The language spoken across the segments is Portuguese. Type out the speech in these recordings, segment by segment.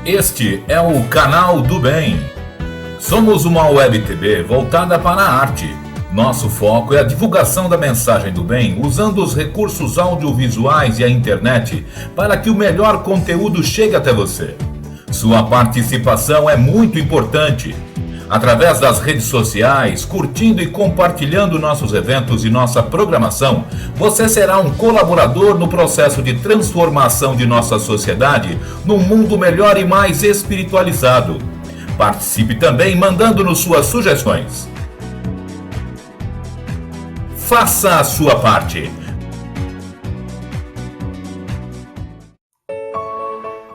Este é o Canal do Bem. Somos uma web TV voltada para a arte. Nosso foco é a divulgação da mensagem do bem, usando os recursos audiovisuais e a internet para que o melhor conteúdo chegue até você. Sua participação é muito importante. Através das redes sociais, curtindo e compartilhando nossos eventos e nossa programação, você será um colaborador no processo de transformação de nossa sociedade num mundo melhor e mais espiritualizado. Participe também mandando-nos suas sugestões. Faça a sua parte.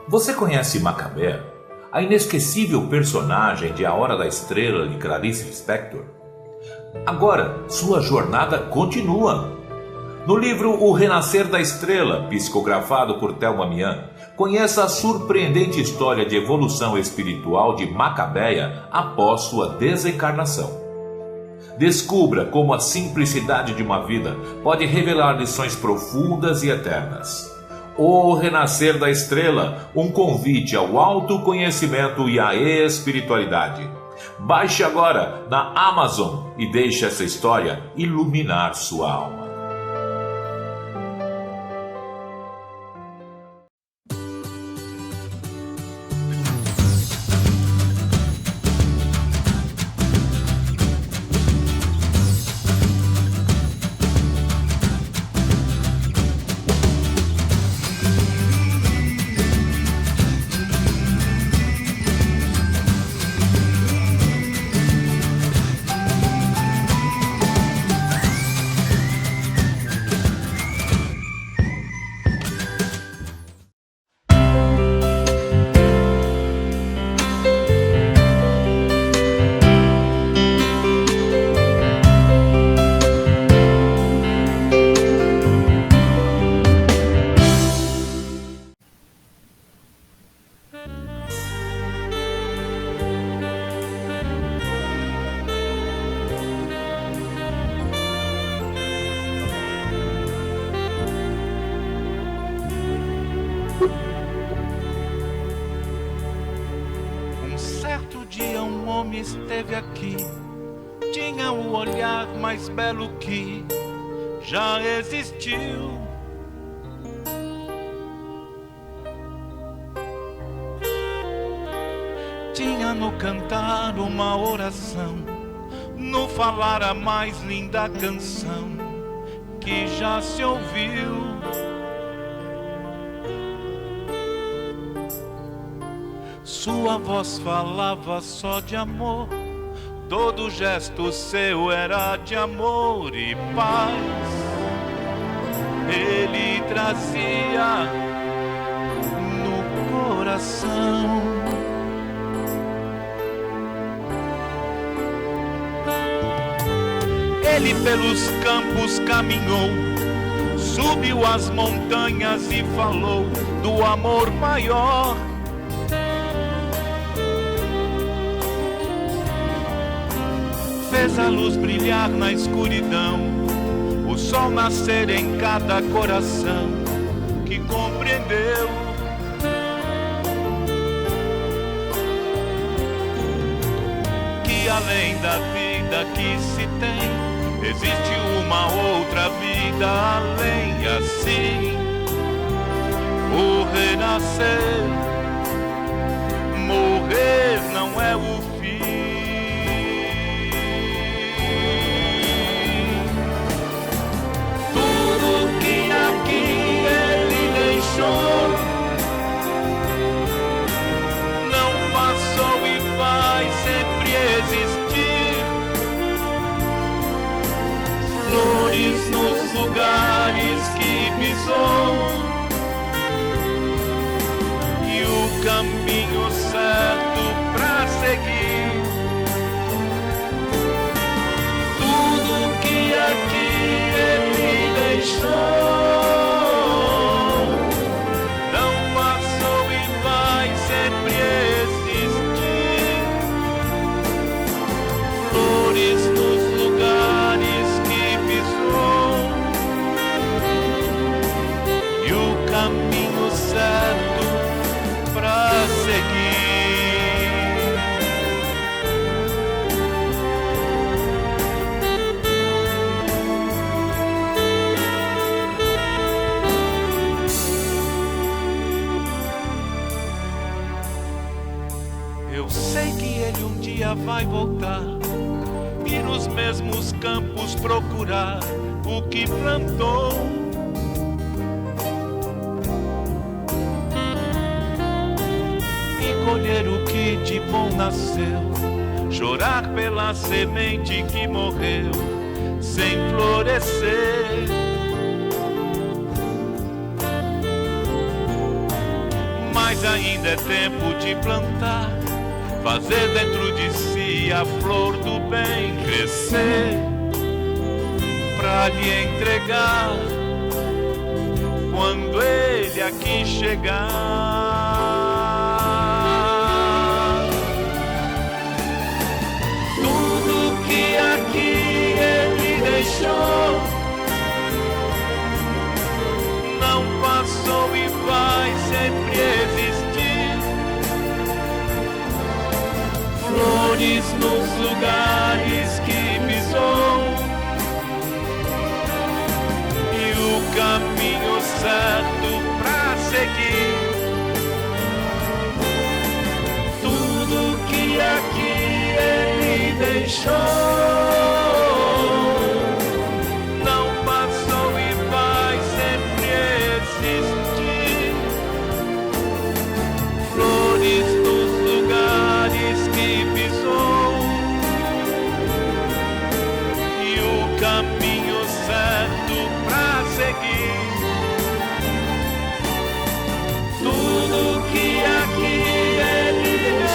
Você conhece Macabé? A inesquecível personagem de A Hora da Estrela de Clarice Lispector? Agora, sua jornada continua. No livro O Renascer da Estrela, psicografado por Thelma Mian, conheça a surpreendente história de evolução espiritual de Macabeia após sua desencarnação. Descubra como a simplicidade de uma vida pode revelar lições profundas e eternas. O Renascer da Estrela, um convite ao autoconhecimento e à espiritualidade. Baixe agora na Amazon e deixe essa história iluminar sua alma. Esteve aqui, tinha o olhar mais belo que já existiu. Tinha no cantar uma oração, no falar a mais linda canção que já se ouviu. Sua voz falava só de amor, todo gesto seu era de amor e paz. Ele trazia no coração. Ele pelos campos caminhou, subiu as montanhas e falou do amor maior. Fez a luz brilhar na escuridão, o sol nascer em cada coração que compreendeu. Que além da vida que se tem, existe uma outra vida além, assim o renascer. Morrer não é o não passou e vai sempre existir. Flores nos lugares que pisou e o caminho certo pra seguir. Tudo que aqui ele deixou nos lugares que pisou e nos mesmos campos procurar o que plantou. E colher o que de bom nasceu, chorar pela semente que morreu sem florescer. Mas ainda é tempo de plantar, fazer dentro de si a flor do bem crescer, pra lhe entregar quando ele aqui chegar. Tudo que aqui ele deixou não passou e vai sempre existir. Flores nos lugares que pisou e o caminho certo pra seguir. Tudo que aqui ele deixou não passou e vai sempre existir. Flores nos lugares que pisou e o caminho certo pra seguir. Tudo que aqui ele deixou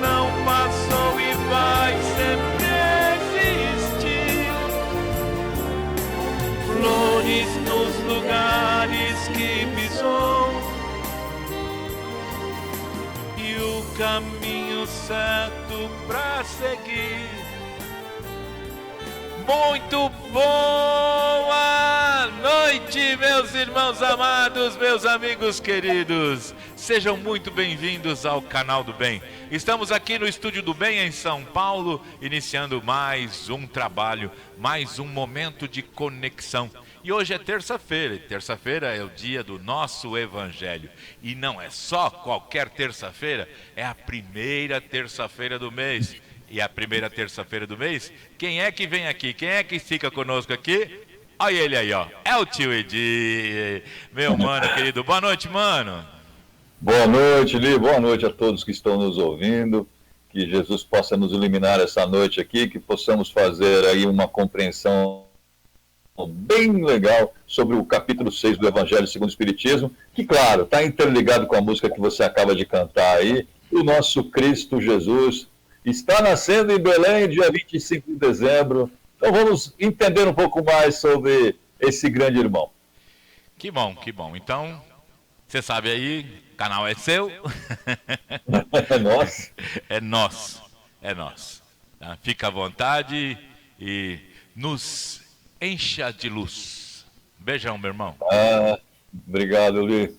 não passou e vai sempre existir. Flores nos lugares que pisou e o caminho certo pra seguir. Muito boa noite, meus irmãos amados, meus amigos queridos. Sejam muito bem-vindos ao Canal do Bem. Estamos aqui no Estúdio do Bem, em São Paulo, iniciando mais um trabalho, mais um momento de conexão. E hoje é terça-feira, e terça-feira é o dia do nosso Evangelho. E não é só qualquer terça-feira, é a primeira terça-feira do mês. E a primeira terça-feira do mês, quem é que vem aqui? Quem é que fica conosco aqui? Olha ele aí, ó. É o tio Edi, meu mano querido. Boa noite, mano. Boa noite, Li. Boa noite a todos que estão nos ouvindo. Que Jesus possa nos iluminar essa noite aqui, que possamos fazer aí uma compreensão bem legal sobre o capítulo 6 do Evangelho segundo o Espiritismo, que, claro, está interligado com a música que você acaba de cantar aí. O nosso Cristo Jesus está nascendo em Belém, dia 25 de dezembro. Então vamos entender um pouco mais sobre esse grande irmão. Que bom, que bom. Então, você sabe aí, o canal é seu. É nosso. É nosso, é nosso. Tá? Fica à vontade e nos encha de luz. Beijão, meu irmão. Obrigado, Li.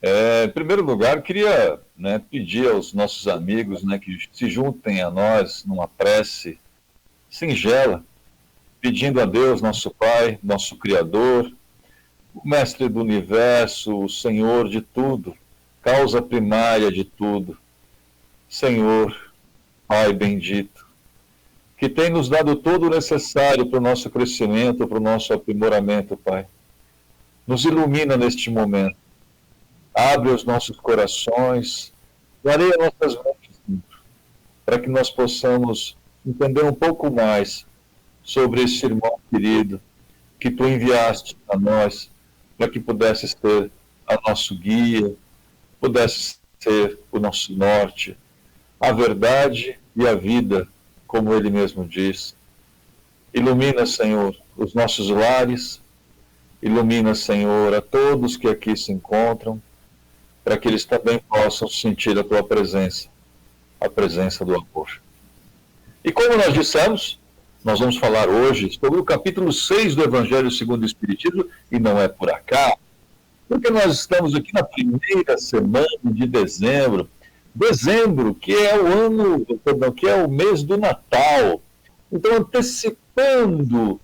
Em primeiro lugar, queria pedir aos nossos amigos que se juntem a nós numa prece singela, pedindo a Deus, nosso Pai, nosso Criador, o Mestre do Universo, o Senhor de tudo, causa primária de tudo, Senhor, Pai bendito, que tem nos dado todo o necessário para o nosso crescimento, para o nosso aprimoramento, Pai. Nos ilumina neste momento. Abre os nossos corações, clareia nossas mentes, para que nós possamos entender um pouco mais sobre esse irmão querido que tu enviaste a nós, para que pudesse ser a nosso guia, pudesse ser o nosso norte, a verdade e a vida, como ele mesmo diz. Ilumina, Senhor, os nossos lares, ilumina, Senhor, a todos que aqui se encontram, para que eles também possam sentir a tua presença, a presença do amor. E como nós dissemos, nós vamos falar hoje sobre o capítulo 6 do Evangelho segundo o Espiritismo, e não é por acaso, porque nós estamos aqui na primeira semana de dezembro, que é que é o mês do Natal. Então, antecipando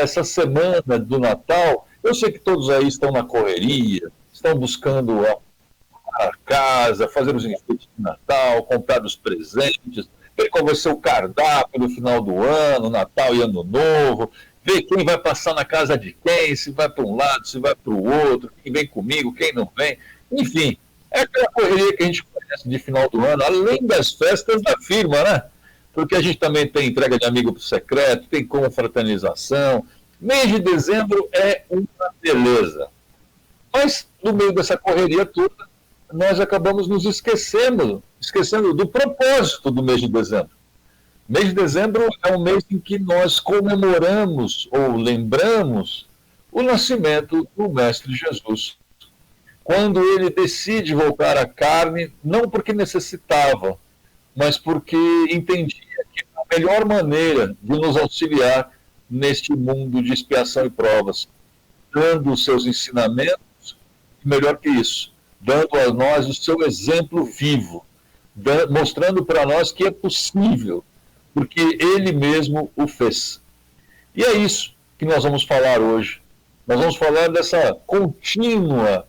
essa semana do Natal, eu sei que todos aí estão na correria, estão buscando a a casa, fazer os enfeites de Natal, comprar os presentes, ver qual vai ser o cardápio no final do ano, Natal e Ano Novo, ver quem vai passar na casa de quem, se vai para um lado, se vai para o outro, quem vem comigo, quem não vem. Enfim, é aquela correria que a gente conhece de final do ano, além das festas da firma, né? Porque a gente também tem entrega de amigo para o secreto, tem confraternização. Mês de dezembro é uma beleza. Mas, no meio dessa correria toda, nós acabamos nos esquecendo do propósito do mês de dezembro. Mês de dezembro é um mês em que nós comemoramos ou lembramos o nascimento do Mestre Jesus. Quando ele decide voltar à carne, não porque necessitava, mas porque entendia que a melhor maneira de nos auxiliar neste mundo de expiação e provas, dando os seus ensinamentos, e melhor que isso, dando a nós o seu exemplo vivo, mostrando para nós que é possível, porque ele mesmo o fez. E é isso que nós vamos falar hoje. Nós vamos falar dessa contínua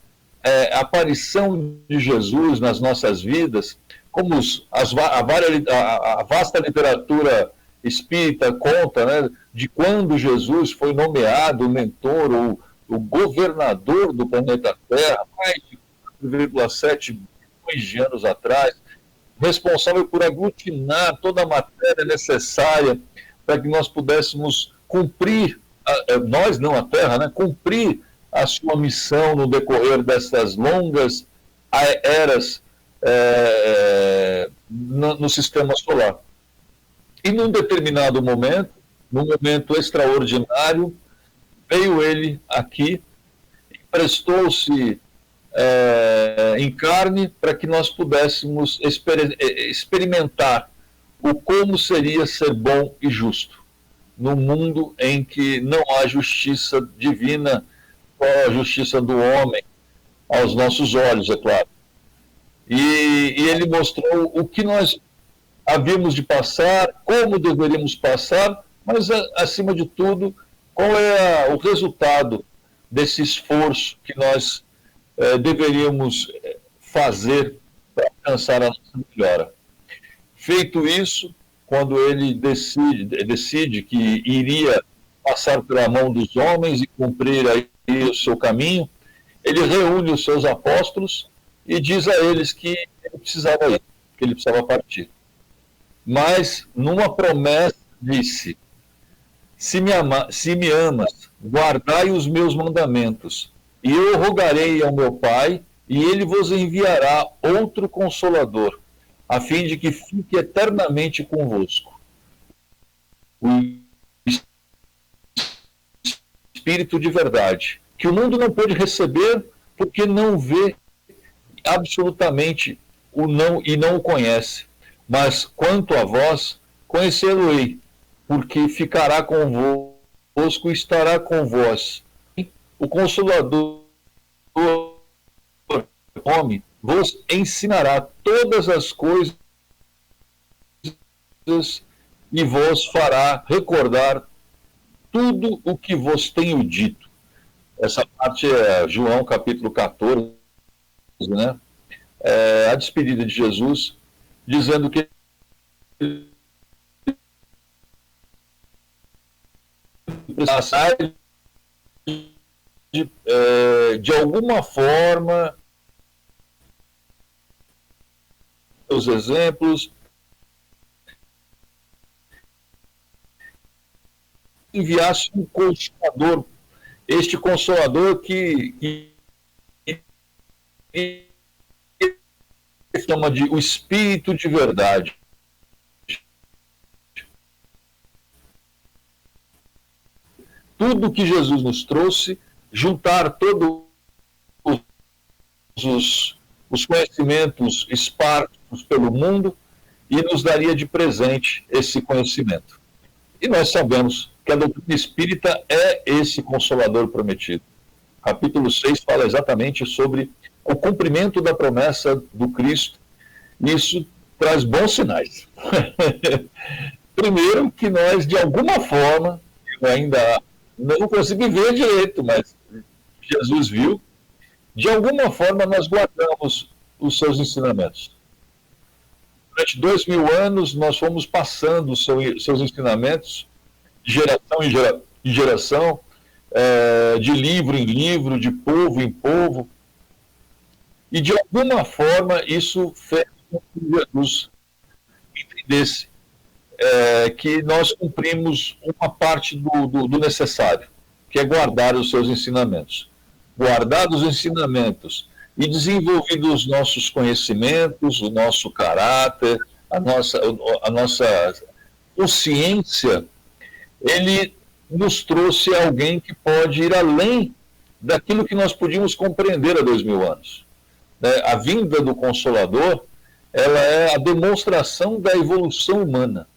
aparição de Jesus nas nossas vidas, como a vasta literatura espírita conta, né, de quando Jesus foi nomeado o mentor ou o governador do planeta Terra, mais de 4,7 bilhões de anos atrás, responsável por aglutinar toda a matéria necessária para que nós pudéssemos cumprir, nós não a Terra, né, cumprir a sua missão no decorrer dessas longas eras no sistema solar. E num determinado momento, num momento extraordinário, veio ele aqui, prestou-se em carne para que nós pudéssemos experimentar o como seria ser bom e justo num mundo em que não há justiça divina, só a justiça do homem aos nossos olhos, é claro. E ele mostrou o que nós havíamos de passar, como deveríamos passar, mas, acima de tudo, qual é o resultado desse esforço que nós deveríamos fazer para alcançar a nossa melhora. Feito isso, quando ele decide que iria passar pela mão dos homens e cumprir aí o seu caminho, ele reúne os seus apóstolos e diz a eles que ele precisava ir, que ele precisava partir. Mas, numa promessa, disse: se me amas, guardai os meus mandamentos, e eu rogarei ao meu Pai, e ele vos enviará outro Consolador, a fim de que fique eternamente convosco. O Espírito de verdade, que o mundo não pôde receber, porque não vê absolutamente o não e não o conhece. Mas quanto a vós, conhecê-lo-ei, porque ficará convosco e estará com vós. O Consolador, homem, vos ensinará todas as coisas e vos fará recordar tudo o que vos tenho dito. Essa parte é João capítulo 14, né? A despedida de Jesus, dizendo que de alguma forma os exemplos, enviasse um consolador, este consolador que chama de o Espírito de verdade. Tudo que Jesus nos trouxe, juntar todos os conhecimentos esparsos pelo mundo e nos daria de presente esse conhecimento. E nós sabemos que a doutrina espírita é esse Consolador prometido. Capítulo 6 fala exatamente sobre o cumprimento da promessa do Cristo. Isso traz bons sinais. Primeiro, que nós, de alguma forma, eu ainda não consegui ver direito, mas Jesus viu, de alguma forma nós guardamos os seus ensinamentos. Durante 2000 anos, nós fomos passando os seus ensinamentos de geração em geração, de livro em livro, de povo em povo. E, de alguma forma, isso fez com que Jesus entendesse que nós cumprimos uma parte do necessário, que é guardar os seus ensinamentos. Guardar os ensinamentos e desenvolvidos os nossos conhecimentos, o nosso caráter, a nossa consciência, ele nos trouxe alguém que pode ir além daquilo que nós podíamos compreender há 2000 anos. A vinda do Consolador, ela é a demonstração da evolução humana.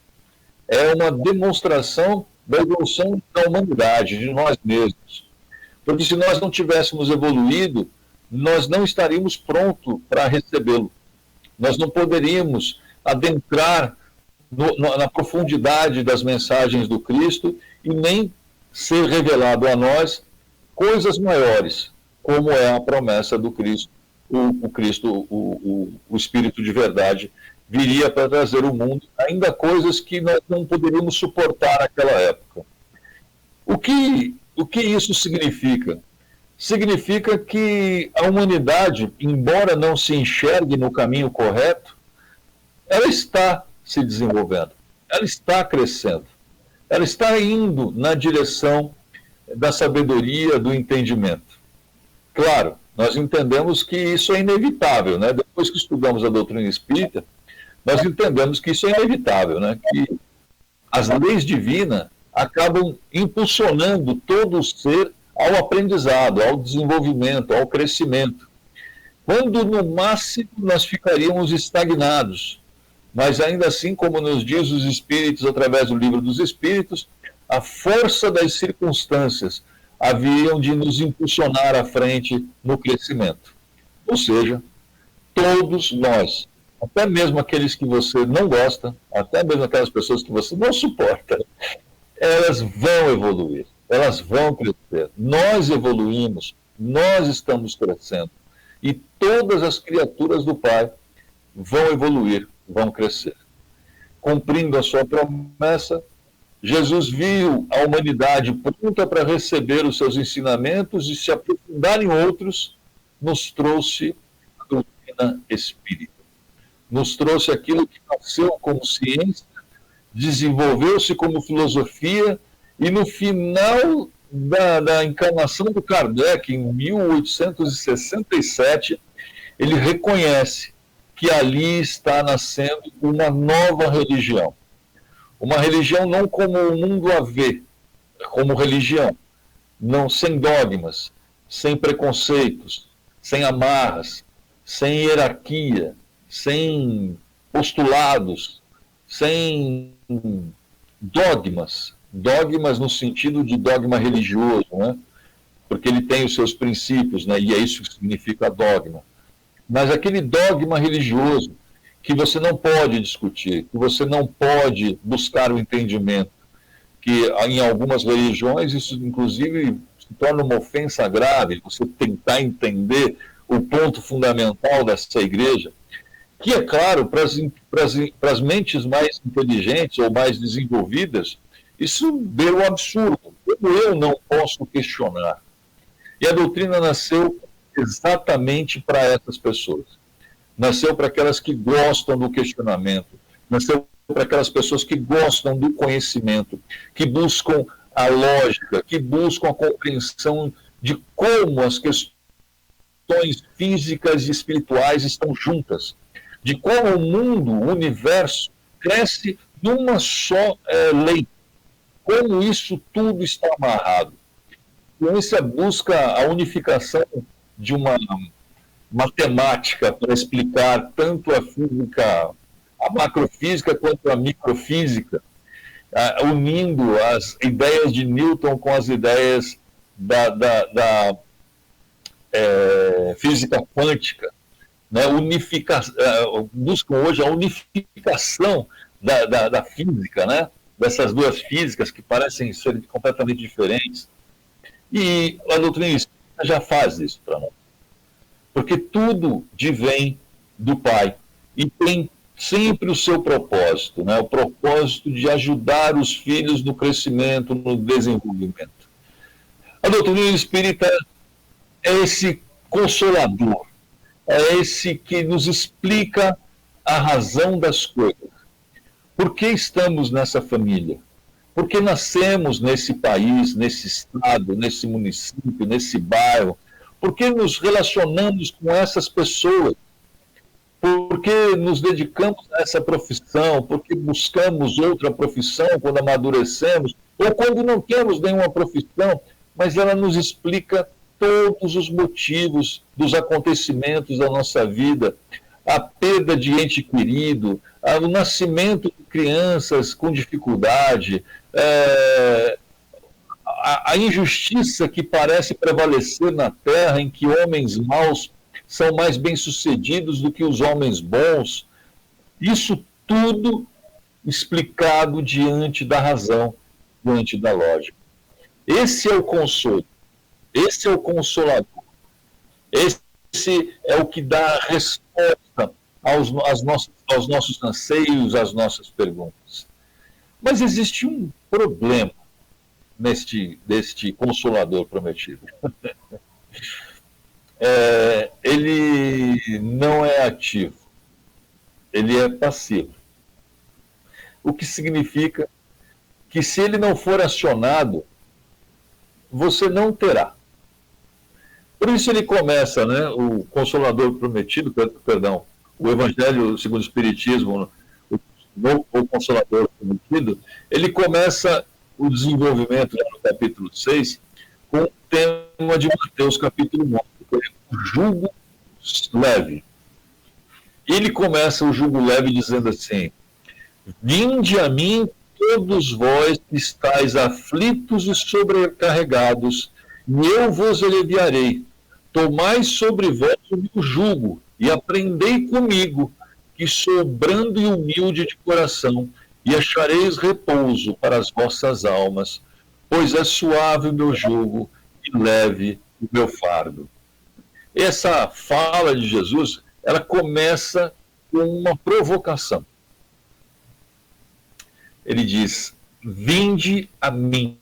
É uma demonstração da evolução da humanidade, de nós mesmos. Porque se nós não tivéssemos evoluído, nós não estaríamos prontos para recebê-lo. Nós não poderíamos adentrar na profundidade das mensagens do Cristo e nem ser revelado a nós coisas maiores, como é a promessa do Cristo. O Cristo, o Espírito de verdade, viria para trazer ao mundo ainda coisas que nós não poderíamos suportar naquela época. O que isso significa? Significa que a humanidade, embora não se enxergue no caminho correto, ela está se desenvolvendo, ela está crescendo, ela está indo na direção da sabedoria, do entendimento. Claro, nós entendemos que isso é inevitável, né? Depois que estudamos a doutrina espírita, nós entendemos que isso é inevitável, né? Que as leis divinas acabam impulsionando todo o ser ao aprendizado, ao desenvolvimento, ao crescimento. Quando, no máximo, nós ficaríamos estagnados. Mas, ainda assim, como nos diz os Espíritos, através do Livro dos Espíritos, a força das circunstâncias haviam de nos impulsionar à frente no crescimento. Ou seja, todos nós, até mesmo aqueles que você não gosta, até mesmo aquelas pessoas que você não suporta, elas vão evoluir, elas vão crescer. Nós evoluímos, nós estamos crescendo. E todas as criaturas do Pai vão evoluir, vão crescer. Cumprindo a sua promessa, Jesus viu a humanidade pronta para receber os seus ensinamentos e se aprofundar em outros, nos trouxe a doutrina espírita. Nos trouxe aquilo que nasceu como ciência, desenvolveu-se como filosofia e no final da encarnação do Kardec, em 1867, ele reconhece que ali está nascendo uma nova religião. Uma religião não como o mundo a vê, como religião, não, sem dogmas, sem preconceitos, sem amarras, sem hierarquia, sem postulados, sem dogmas. Dogmas no sentido de dogma religioso, né? Porque ele tem os seus princípios, né? E é isso que significa dogma. Mas aquele dogma religioso que você não pode discutir, que você não pode buscar o entendimento, que em algumas religiões isso inclusive se torna uma ofensa grave, você tentar entender o ponto fundamental dessa igreja, que é claro, para as mentes mais inteligentes ou mais desenvolvidas, isso deu um absurdo. Eu não posso questionar. E a doutrina nasceu exatamente para essas pessoas. Nasceu para aquelas que gostam do questionamento, nasceu para aquelas pessoas que gostam do conhecimento, que buscam a lógica, que buscam a compreensão de como as questões físicas e espirituais estão juntas, de como o mundo, o universo, cresce numa só lei, como isso tudo está amarrado. A ciência busca a unificação de uma matemática para explicar tanto a física, a macrofísica quanto a microfísica, unindo as ideias de Newton com as ideias da física quântica, né? Buscam hoje a unificação da física, né? Dessas duas físicas que parecem ser completamente diferentes. E a doutrina espírita já faz isso para nós. Porque tudo divém do pai. E tem sempre o seu propósito, né? O propósito de ajudar os filhos no crescimento, no desenvolvimento. A doutrina espírita é esse consolador, é esse que nos explica a razão das coisas. Por que estamos nessa família? Por que nascemos nesse país, nesse estado, nesse município, nesse bairro? Por que nos relacionamos com essas pessoas? Por que nos dedicamos a essa profissão? Por que buscamos outra profissão quando amadurecemos? Ou quando não temos nenhuma profissão, mas ela nos explica todos os motivos dos acontecimentos da nossa vida, a perda de ente querido, o nascimento de crianças com dificuldade, a injustiça que parece prevalecer na Terra, em que homens maus são mais bem-sucedidos do que os homens bons. Isso tudo explicado diante da razão, diante da lógica. Esse é o consolo, esse é o consolador, esse é o que dá resposta aos nossos anseios, às nossas perguntas. Mas existe um problema deste consolador prometido. Ele não é ativo, ele é passivo. O que significa que se ele não for acionado, você não terá. Por isso ele começa, né, o Consolador Prometido, perdão, o Evangelho segundo o Espiritismo, o Consolador Prometido, ele começa o desenvolvimento no capítulo 6 com o tema de Mateus capítulo 9, que é o jugo leve. Ele começa o jugo leve dizendo assim: vinde a mim todos vós que estáis aflitos e sobrecarregados, e eu vos aliviarei. Tomai sobre vós o meu jugo, e aprendei comigo, que sou brando e humilde de coração, e achareis repouso para as vossas almas, pois é suave o meu jugo e leve o meu fardo. Essa fala de Jesus, ela começa com uma provocação. Ele diz: vinde a mim.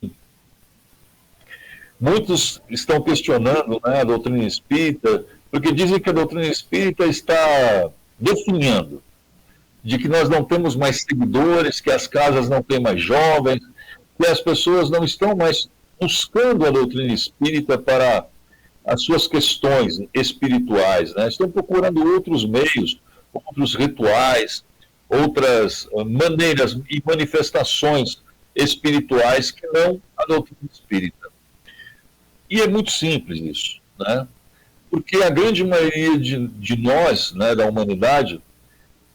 Muitos estão questionando, né, a doutrina espírita, porque dizem que a doutrina espírita está definhando de que nós não temos mais seguidores, que as casas não têm mais jovens, que as pessoas não estão mais buscando a doutrina espírita para as suas questões espirituais, né? Estão procurando outros meios, outros rituais, outras maneiras e manifestações espirituais que não a doutrina espírita. E é muito simples isso, né? Porque a grande maioria de nós, né, da humanidade,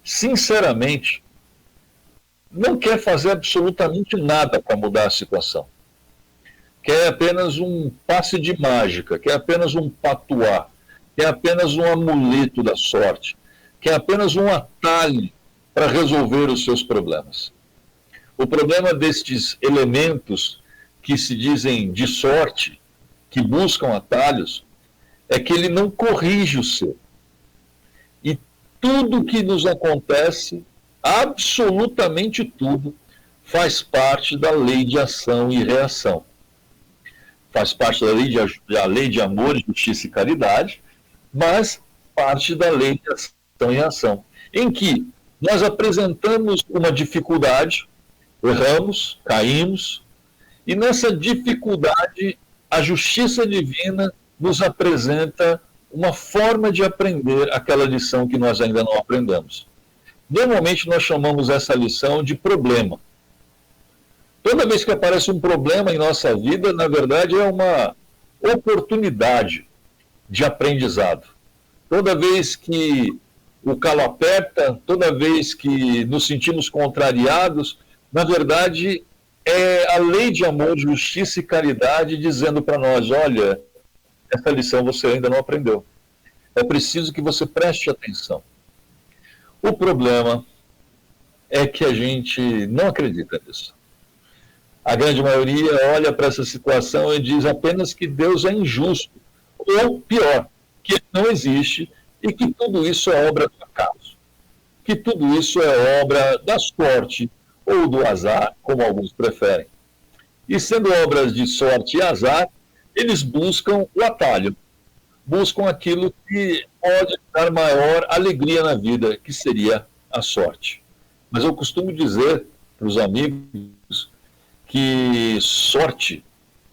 sinceramente, não quer fazer absolutamente nada para mudar a situação. Quer apenas um passe de mágica, quer apenas um patuá, quer apenas um amuleto da sorte, quer apenas um atalho para resolver os seus problemas. O problema destes elementos que se dizem de sorte, que buscam atalhos, é que ele não corrige o seu. E tudo que nos acontece, absolutamente tudo, faz parte da lei de ação e reação. Faz parte da lei de amor, justiça e caridade, mas parte da lei de ação e reação, em que nós apresentamos uma dificuldade, erramos, caímos, e nessa dificuldade a justiça divina nos apresenta uma forma de aprender aquela lição que nós ainda não aprendemos. Normalmente nós chamamos essa lição de problema. Toda vez que aparece um problema em nossa vida, na verdade é uma oportunidade de aprendizado. Toda vez que o calo aperta, toda vez que nos sentimos contrariados, na verdade é a lei de amor, justiça e caridade dizendo para nós: olha, essa lição você ainda não aprendeu. É preciso que você preste atenção. O problema é que a gente não acredita nisso. A grande maioria olha para essa situação e diz apenas que Deus é injusto. Ou, pior, que ele não existe e que tudo isso é obra do acaso, que tudo isso é obra da sorte ou do azar, como alguns preferem. E sendo obras de sorte e azar, eles buscam o atalho, buscam aquilo que pode dar maior alegria na vida, que seria a sorte. Mas eu costumo dizer para os amigos que sorte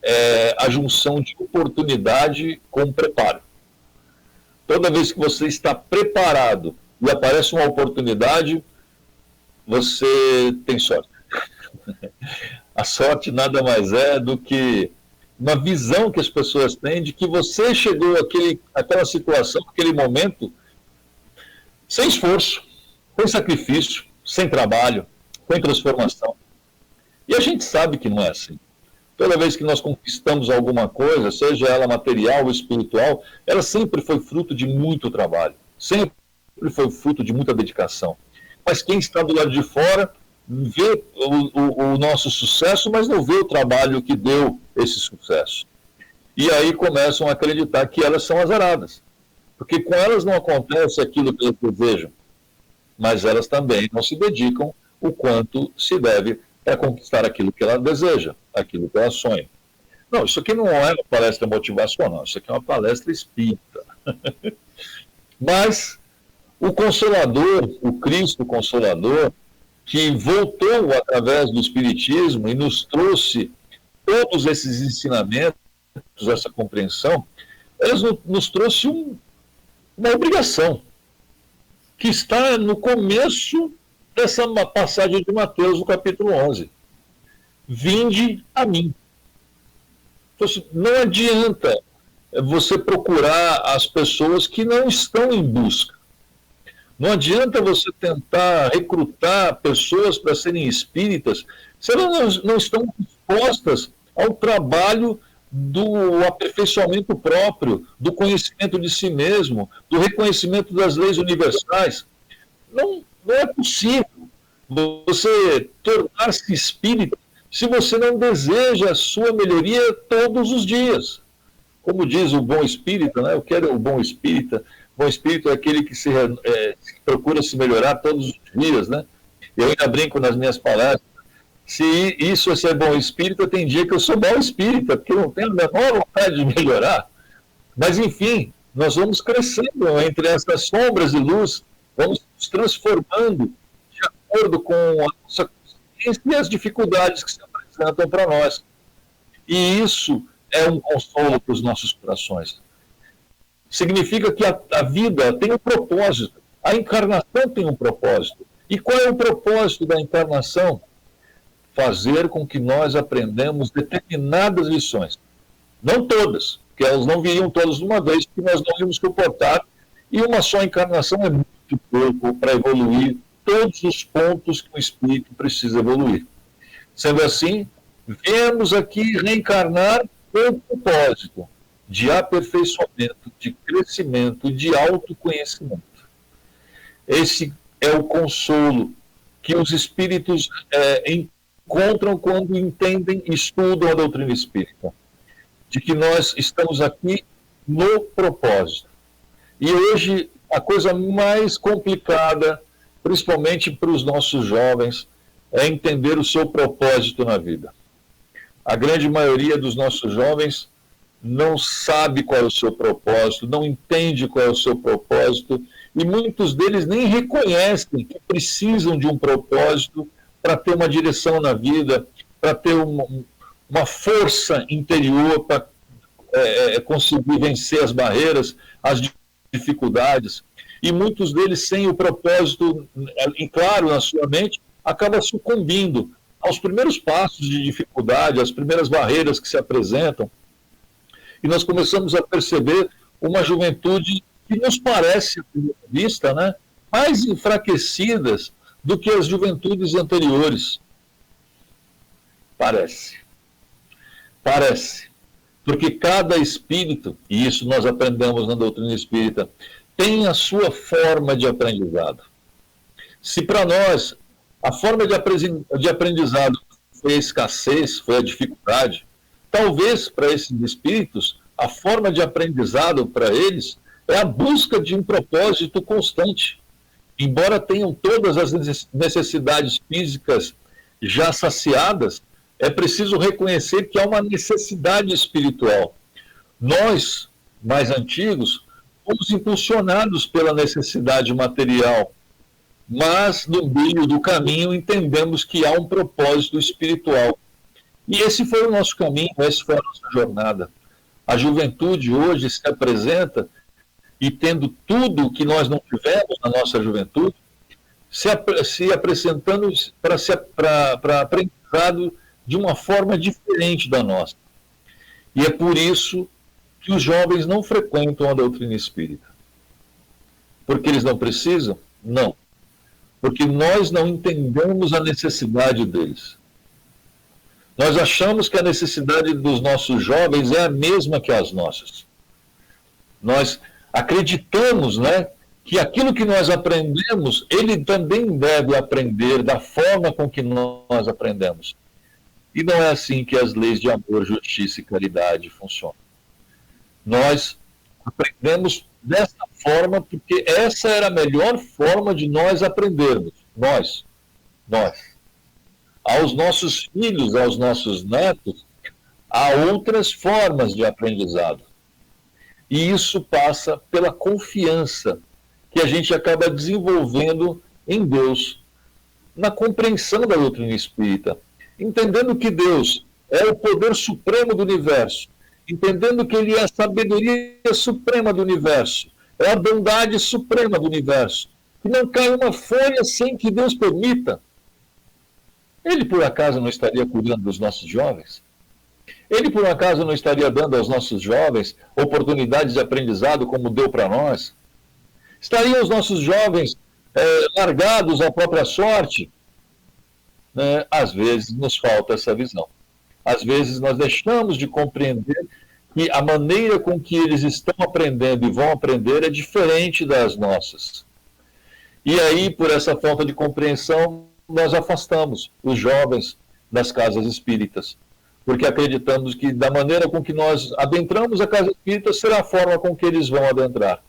é a junção de oportunidade com preparo. Toda vez que você está preparado e aparece uma oportunidade, você tem sorte. A sorte nada mais é do que uma visão que as pessoas têm de que você chegou àquela situação, àquele momento, sem esforço, sem sacrifício, sem trabalho, sem transformação. E a gente sabe que não é assim. Toda vez que nós conquistamos alguma coisa, seja ela material ou espiritual, ela sempre foi fruto de muito trabalho, sempre foi fruto de muita dedicação. Mas quem está do lado de fora vê o nosso sucesso, mas não vê o trabalho que deu esse sucesso. E aí começam a acreditar que elas são azaradas, porque com elas não acontece aquilo que elas desejam, mas elas também não se dedicam o quanto se deve para conquistar aquilo que ela deseja, aquilo que ela sonha. Não, isso aqui não é uma palestra motivacional, isso aqui é uma palestra espírita. Mas o Consolador, o Cristo Consolador, que voltou através do Espiritismo e nos trouxe todos esses ensinamentos, essa compreensão, eles nos trouxe uma obrigação, que está no começo dessa passagem de Mateus, no capítulo 11. Vinde a mim. Então, não adianta você procurar as pessoas que não estão em busca. Não adianta você tentar recrutar pessoas para serem espíritas se elas não estão dispostas ao trabalho do aperfeiçoamento próprio, do conhecimento de si mesmo, do reconhecimento das leis universais. Não é possível você tornar-se espírita se você não deseja a sua melhoria todos os dias. Como diz o bom espírita, né? Eu quero o bom espírita. Bom espírito é aquele que procura se melhorar todos os dias, né? Eu ainda brinco nas minhas palestras. Se isso é ser bom espírita, tem dia que eu sou mau espírita, porque eu não tenho a menor vontade de melhorar. Mas, enfim, nós vamos crescendo entre essas sombras e luz, vamos nos transformando de acordo com a nossa consciência e as dificuldades que se apresentam para nós. E isso é um consolo para os nossos corações. Significa que a vida tem um propósito, a encarnação tem um propósito. E qual é o propósito da encarnação? Fazer com que nós aprendamos determinadas lições. Não todas, porque elas não viriam todas de uma vez, porque nós não íamos suportar, e uma só encarnação é muito pouco para evoluir todos os pontos que o espírito precisa evoluir. Sendo assim, viemos aqui reencarnar com o propósito de aperfeiçoamento, de crescimento, de autoconhecimento. Esse é o consolo que os espíritos encontram quando entendem e estudam a doutrina espírita, de que nós estamos aqui no propósito. E hoje, a coisa mais complicada, principalmente para os nossos jovens, é entender o seu propósito na vida. A grande maioria dos nossos jovens não sabe qual é o seu propósito, não entende qual é o seu propósito, e muitos deles nem reconhecem que precisam de um propósito para ter uma direção na vida, para ter uma força interior, para conseguir vencer as barreiras, as dificuldades. E muitos deles, sem o propósito claro na sua mente, acabam sucumbindo aos primeiros passos de dificuldade, às primeiras barreiras que se apresentam. E nós começamos a perceber uma juventude que nos parece, à primeira vista, né, mais enfraquecidas do que as juventudes anteriores. Parece. Porque cada espírito, e isso nós aprendemos na doutrina espírita, tem a sua forma de aprendizado. Se para nós a forma de aprendizado foi a escassez, foi a dificuldade, talvez para esses espíritos a forma de aprendizado para eles É a busca de um propósito constante. Embora tenham todas as necessidades físicas já saciadas, é preciso reconhecer que há uma necessidade espiritual. Nós, mais antigos, fomos impulsionados pela necessidade material, mas no meio do caminho entendemos que há um propósito espiritual. E esse foi o nosso caminho, essa foi a nossa jornada. A juventude hoje se apresenta e, tendo tudo que nós não tivemos na nossa juventude, se apresentando para aprendizado de uma forma diferente da nossa. E é por isso que os jovens não frequentam a doutrina espírita. Porque eles não precisam? Não. Porque nós não entendemos a necessidade deles. Nós achamos que a necessidade dos nossos jovens é a mesma que as nossas. Nós acreditamos, né, que aquilo que nós aprendemos, ele também deve aprender da forma com que nós aprendemos. E não é assim que as leis de amor, justiça e caridade funcionam. Nós aprendemos dessa forma porque essa era a melhor forma de nós aprendermos. Nós. Aos nossos filhos, aos nossos netos, há outras formas de aprendizado. E isso passa pela confiança que a gente acaba desenvolvendo em Deus, na compreensão da doutrina espírita, entendendo que Deus é o poder supremo do universo, entendendo que Ele é a sabedoria suprema do universo, é a bondade suprema do universo, que não cai uma folha sem que Deus permita. Ele, por acaso, não estaria cuidando dos nossos jovens? Ele, por acaso, não estaria dando aos nossos jovens oportunidades de aprendizado como deu para nós? Estariam os nossos jovens largados à própria sorte? Às vezes nos falta essa visão. Às vezes nós deixamos de compreender que a maneira com que eles estão aprendendo e vão aprender é diferente das nossas. E aí, por essa falta de compreensão, nós afastamos os jovens das casas espíritas, porque acreditamos que da maneira com que nós adentramos a casa espírita será a forma com que eles vão adentrar.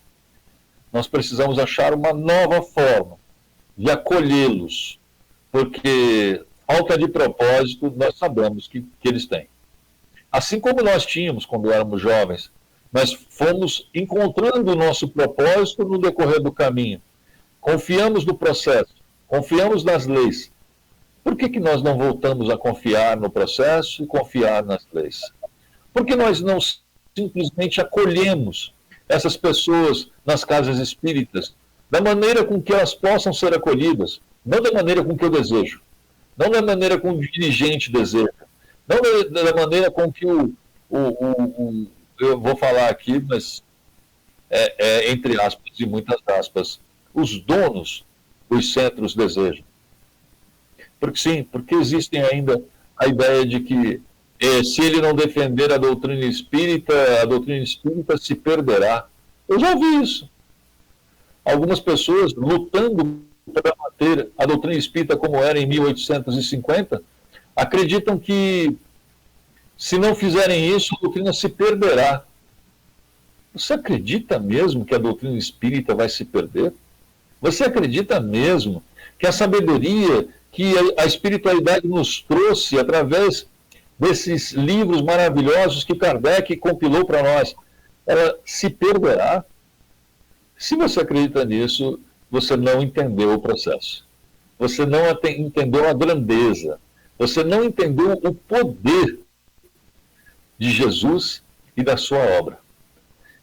Nós precisamos achar uma nova forma de acolhê-los, porque falta de propósito nós sabemos que eles têm. Assim como nós tínhamos quando éramos jovens, nós fomos encontrando o nosso propósito no decorrer do caminho. Confiamos no processo, confiamos nas leis. Por que nós não voltamos a confiar no processo e confiar nas leis? Por que nós não simplesmente acolhemos essas pessoas nas casas espíritas da maneira com que elas possam ser acolhidas, não da maneira com que eu desejo, não da maneira com que o dirigente deseja, não da maneira com que eu vou falar aqui, mas entre aspas e muitas aspas, os donos dos centros desejam. Porque sim, porque existem ainda a ideia de que se ele não defender a doutrina espírita se perderá. Eu já ouvi isso. Algumas pessoas lutando para manter a doutrina espírita como era em 1850, acreditam que se não fizerem isso, a doutrina se perderá. Você acredita mesmo que a doutrina espírita vai se perder? Você acredita mesmo que a sabedoria que a espiritualidade nos trouxe através desses livros maravilhosos que Kardec compilou para nós, ela se perderá? Se você acredita nisso, você não entendeu o processo. Você não entendeu a grandeza. Você não entendeu o poder de Jesus e da sua obra.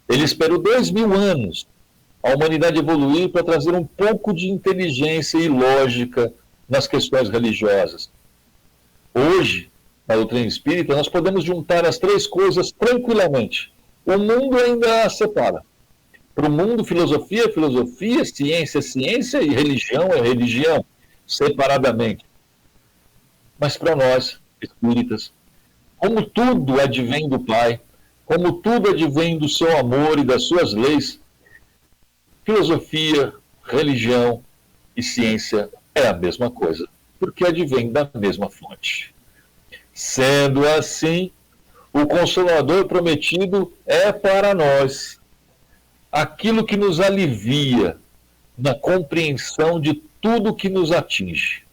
Ele esperou 2000 anos a humanidade evoluir para trazer um pouco de inteligência e lógica nas questões religiosas. Hoje, na doutrina espírita, nós podemos juntar as três coisas tranquilamente. O mundo ainda as separa. Para o mundo, filosofia é filosofia, ciência é ciência e religião é religião, separadamente. Mas para nós, espíritas, como tudo advém do Pai, como tudo advém do seu amor e das suas leis, filosofia, religião e ciência é a mesma coisa, porque advém da mesma fonte. Sendo assim, o Consolador prometido é para nós. aquilo que nos alivia na compreensão de tudo que nos atinge.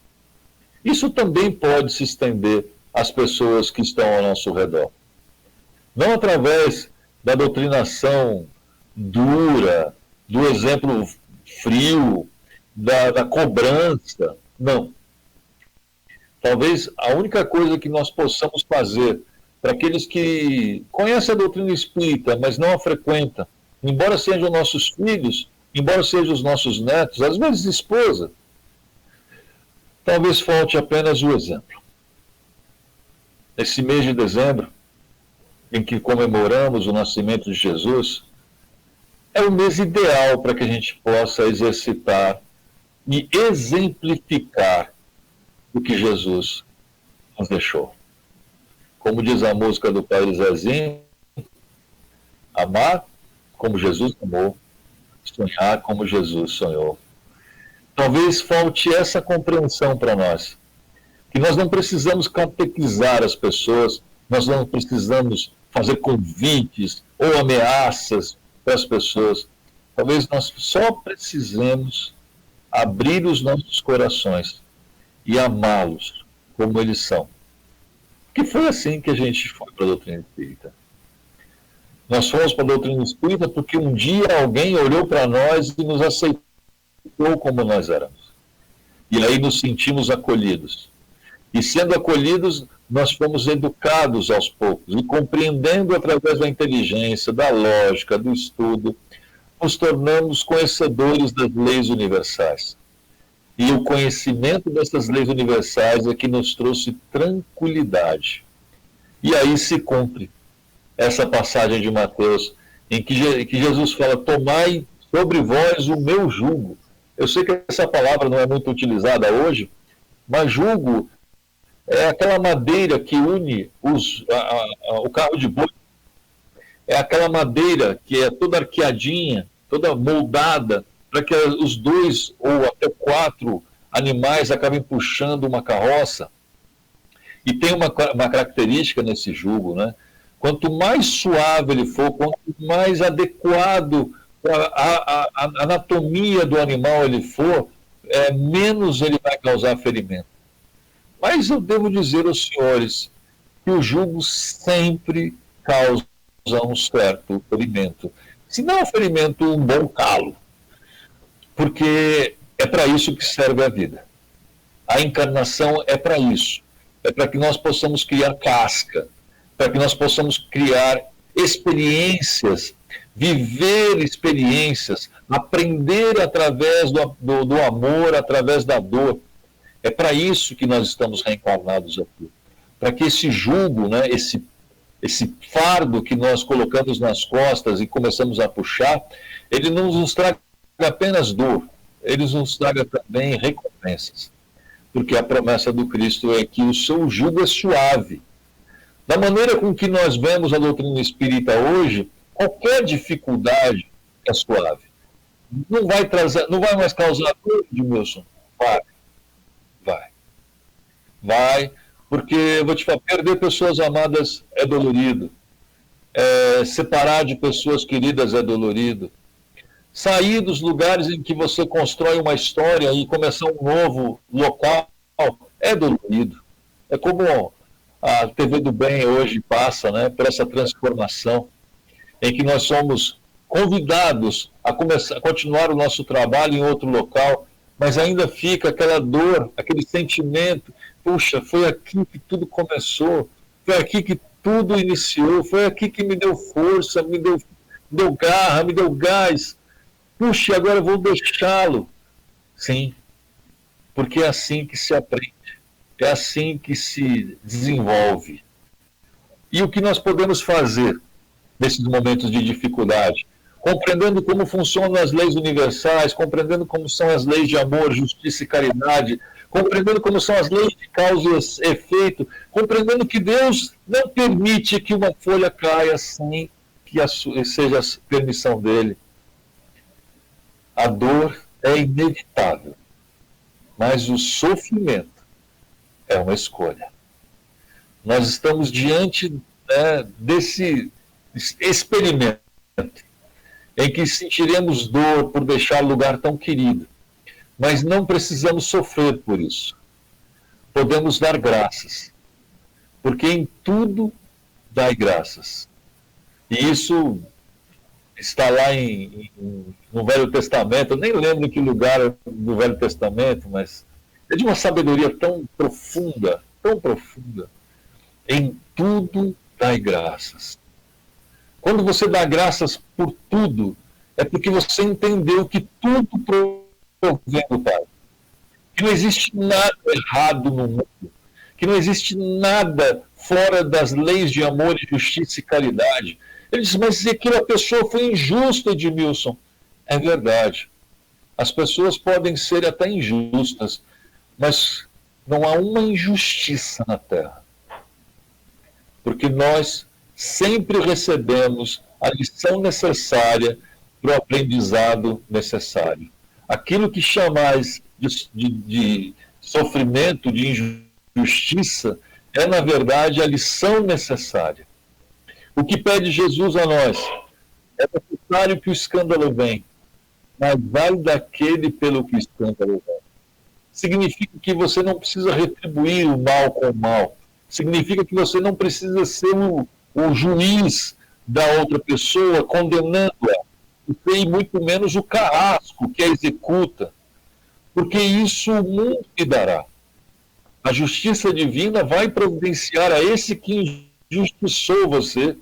Isso também pode se estender às pessoas que estão ao nosso redor. Não através da doutrinação dura, do exemplo frio, da cobrança, não. Talvez a única coisa que nós possamos fazer para aqueles que conhecem a doutrina espírita, mas não a frequentam, embora sejam nossos filhos, embora sejam os nossos netos, às vezes esposa, talvez falte apenas o exemplo. Nesse mês de dezembro, em que comemoramos o nascimento de Jesus, é o mês ideal para que a gente possa exercitar e exemplificar o que Jesus nos deixou. Como diz a música do Padre Zezinho, amar como Jesus amou, sonhar como Jesus sonhou. Talvez falte essa compreensão para nós, que nós não precisamos catequizar as pessoas, nós não precisamos fazer convites ou ameaças para as pessoas. Talvez nós só precisemos abrir os nossos corações e amá-los como eles são. Que foi assim que a gente foi para a doutrina espírita. Nós fomos para a doutrina espírita porque um dia alguém olhou para nós e nos aceitou como nós éramos. E aí nos sentimos acolhidos. E sendo acolhidos, nós fomos educados aos poucos e compreendendo através da inteligência, da lógica, do estudo, nos tornamos conhecedores das leis universais. E o conhecimento dessas leis universais é que nos trouxe tranquilidade. E aí se cumpre essa passagem de Mateus, em que Jesus fala, tomai sobre vós o meu jugo. Eu sei que essa palavra não é muito utilizada hoje, mas jugo é aquela madeira que une o carro de boi. É aquela madeira que é toda arqueadinha, toda moldada, para que os 2 ou até 4 animais acabem puxando uma carroça. E tem uma característica nesse jugo, né? Quanto mais suave ele for, quanto mais adequado a anatomia do animal ele for, menos ele vai causar ferimento. Mas eu devo dizer aos senhores que o jugo sempre causa um certo ferimento. Se não é um ferimento, um bom calo. Porque é para isso que serve a vida. A encarnação é para isso. É para que nós possamos criar casca, para que nós possamos criar experiências, viver experiências, aprender através do amor, através da dor. É para isso que nós estamos reencarnados aqui. Para que esse jugo, né, esse fardo que nós colocamos nas costas e começamos a puxar, ele não nos traga apenas dor, ele nos traga também recompensas. Porque a promessa do Cristo é que o seu jugo é suave. Da maneira com que nós vemos a doutrina espírita hoje, qualquer dificuldade é suave. Não vai mais causar dor, Edmilson? Vai, porque eu vou te falar, perder pessoas amadas é dolorido. Separar de pessoas queridas é dolorido. Sair dos lugares em que você constrói uma história e começar um novo local é dolorido. É como a TV do Bem hoje passa, né, por essa transformação, em que nós somos convidados a continuar o nosso trabalho em outro local, mas ainda fica aquela dor, aquele sentimento, puxa, foi aqui que tudo começou, foi aqui que tudo iniciou, foi aqui que me deu força, me deu garra, me deu gás. Puxa, agora eu vou deixá-lo. Sim, porque é assim que se aprende, é assim que se desenvolve. E o que nós podemos fazer nesses momentos de dificuldade? Compreendendo como funcionam as leis universais, compreendendo como são as leis de amor, justiça e caridade, compreendendo como são as leis de causa e efeito, compreendendo que Deus não permite que uma folha caia sem que seja a permissão dele. A dor é inevitável, mas o sofrimento é uma escolha. Nós estamos diante desse experimento em que sentiremos dor por deixar lugar tão querido, mas não precisamos sofrer por isso. Podemos dar graças, porque em tudo dai graças. E isso está lá no Velho Testamento, eu nem lembro em que lugar do Velho Testamento, mas é de uma sabedoria tão profunda, tão profunda. Em tudo dai graças. Quando você dá graças por tudo, é porque você entendeu que tudo provém do Pai. Que não existe nada errado no mundo. Que não existe nada fora das leis de amor e justiça e caridade. Ele diz, mas aquela pessoa foi injusta, Edmilson. É verdade. As pessoas podem ser até injustas, mas não há uma injustiça na Terra. Porque nós sempre recebemos a lição necessária para o aprendizado necessário. Aquilo que chamais de sofrimento, de injustiça, é, na verdade, a lição necessária. O que pede Jesus a nós? É necessário que o escândalo venha, mas vai daquele pelo que o escândalo vem. Significa que você não precisa retribuir o mal com o mal. Significa que você não precisa ser o juiz da outra pessoa condenando-a, e muito menos o carrasco que a executa, porque isso o mundo lhe dará. A justiça divina vai providenciar a esse que injustiçou você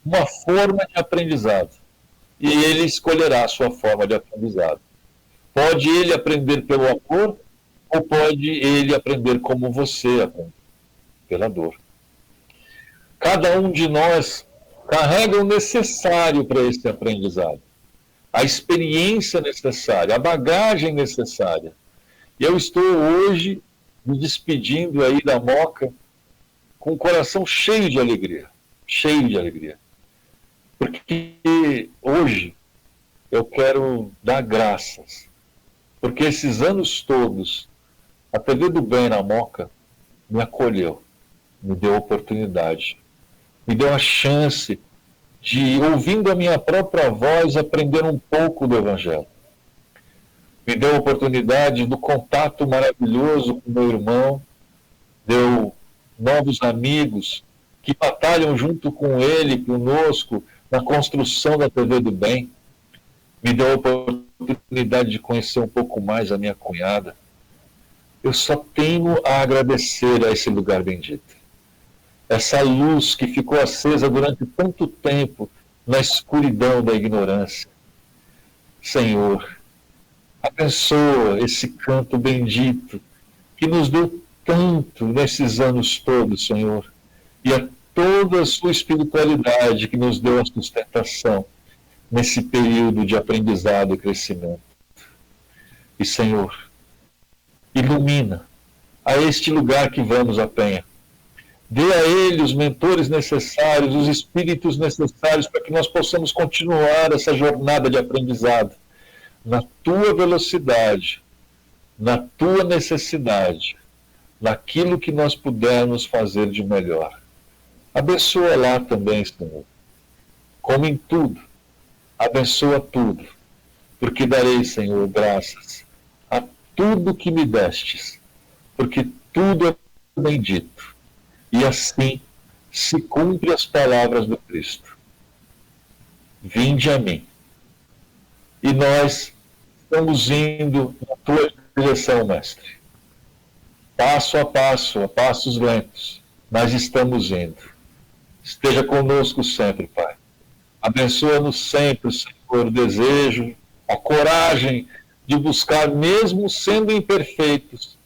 uma forma de aprendizado. E ele escolherá a sua forma de aprendizado. Pode ele aprender pelo amor, ou pode ele aprender como você aprende, pela dor. Cada um de nós carrega o necessário para esse aprendizado, a experiência necessária, a bagagem necessária. E eu estou hoje me despedindo aí da Moca com o coração cheio de alegria, porque hoje eu quero dar graças, porque esses anos todos a TV do Bem na Moca me acolheu, me deu oportunidade, me deu a chance de, ouvindo a minha própria voz, aprender um pouco do Evangelho. Me deu a oportunidade do contato maravilhoso com meu irmão, deu novos amigos que batalham junto com ele, conosco, na construção da TV do Bem. Me deu a oportunidade de conhecer um pouco mais a minha cunhada. Eu só tenho a agradecer a esse lugar bendito. Essa luz que ficou acesa durante tanto tempo na escuridão da ignorância. Senhor, abençoa esse canto bendito que nos deu tanto nesses anos todos, Senhor, e a toda a sua espiritualidade que nos deu a sustentação nesse período de aprendizado e crescimento. E, Senhor, ilumina a este lugar que vamos a Penha. Dê a ele os mentores necessários, os espíritos necessários para que nós possamos continuar essa jornada de aprendizado na tua velocidade, na tua necessidade, naquilo que nós pudermos fazer de melhor. Abençoa lá também, Senhor. Como em tudo, abençoa tudo, porque darei, Senhor, graças a tudo que me destes, porque tudo é bendito. E assim se cumpre as palavras do Cristo. Vinde a mim. E nós estamos indo na tua direção, Mestre. Passo a passos lentos, mas estamos indo. Esteja conosco sempre, Pai. Abençoa-nos sempre, Senhor, o desejo, a coragem de buscar, mesmo sendo imperfeitos,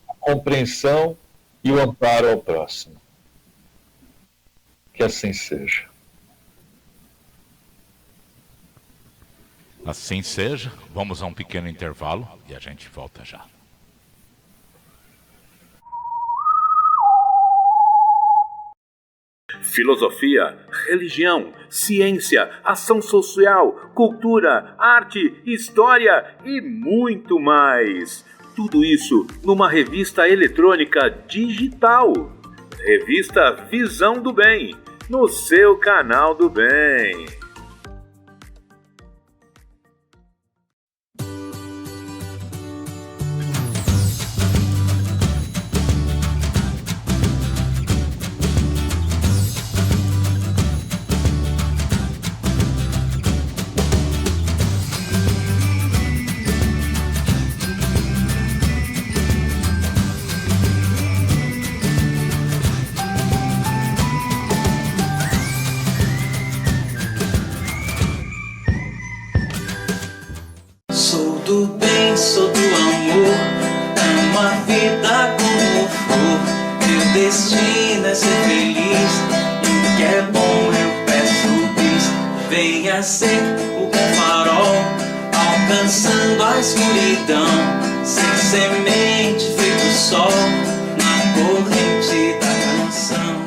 a compreensão e o amparo ao próximo. Que assim seja. Assim seja. Vamos a um pequeno intervalo e a gente volta já. Filosofia, religião, ciência, ação social, cultura, arte, história e muito mais. Tudo isso numa revista eletrônica digital. Revista Visão do Bem, no seu canal do Bem. vida como for, meu destino é ser feliz. E o que é bom eu peço bis. Venha ser o bom farol, alcançando a escuridão, sem semente feito sol, na corrente da canção.